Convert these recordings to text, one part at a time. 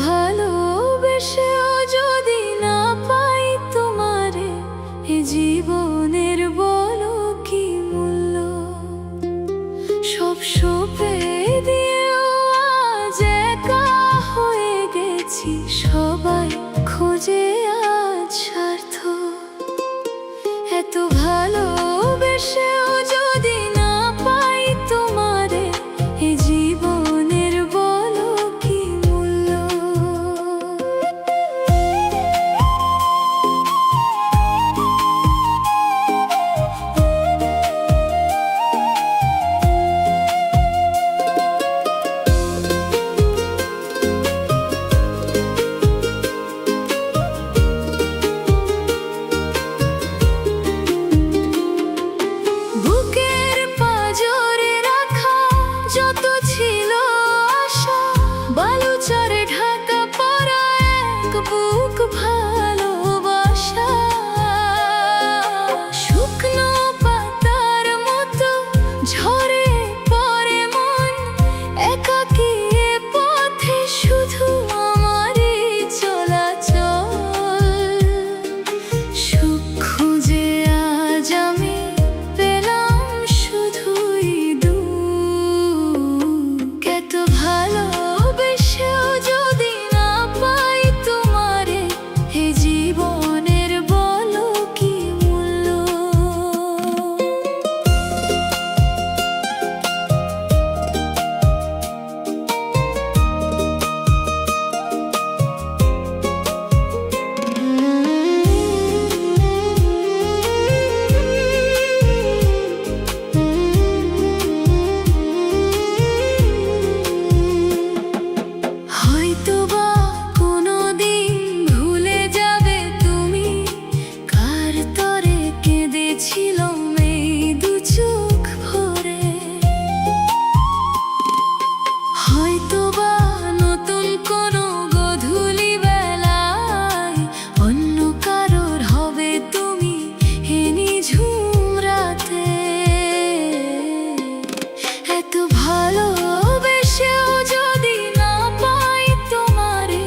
ভালোবেসেও যদি না পাই তোমারে, এ জীবনের বলো কি মূল্য? সব সঁপে দিয়েও আজ একা হয়ে গেছি, সবাই খোঁজে আজ স্বার্থ। এত ভালোবেসেও যদি না পাই তোমারে, এ জীবনের বলো কি মূল্য? বুকের পাঁজরে রাখা যত ছিল আশা, বালুচরে ঢাকা পড়া এক বুক ভালোবাসা। শুকনো পাতার মতো ঝরে পড়ে মন, একাকী এ পথে শুধু আমারই চলাচল। সুখ খুঁজে আজ আমি পেলাম শুধুই দুঃখ। এত ভালোবেসেও যদি না পাই তোমারে, এ জীবনের বলো কি মূল্য? হয়তোবা কোনোদিন ভুলে যাবে তুমি কার তরে কেঁদেছিলাম এই দু চোখ ভরে। হয়তোবা নতুন কোনো গধূলি বেলায় অন্য কারোর হবে তুমি এ নিঝুম রাতে। এত ভালোবেসেও যদি না পাই তোমারে,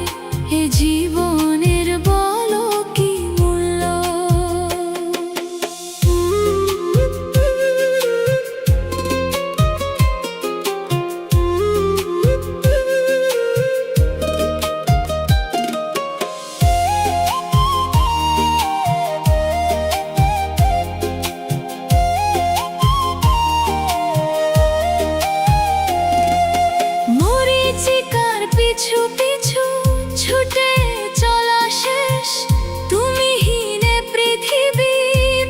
এ জীবনের বলো কি মূল্য? মরীচিকার পিছু পিছু ছুটে চলা শেষ, তুমিহীনে পৃথিবী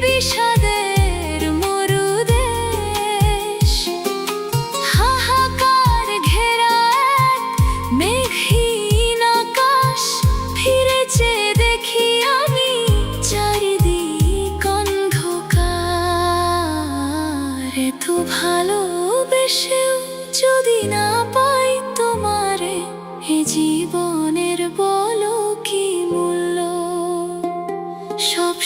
বিষাদের মরুদেশ। হাহাকার ঘেরা এক মেঘহীন আকাশ, ফিরে চেয়ে দেখি আমি চারিদিক অন্ধকার। এত ভালোবেসেও যদি না পাই তোমারে, এ জীবনের বলো কি মূল্য? সব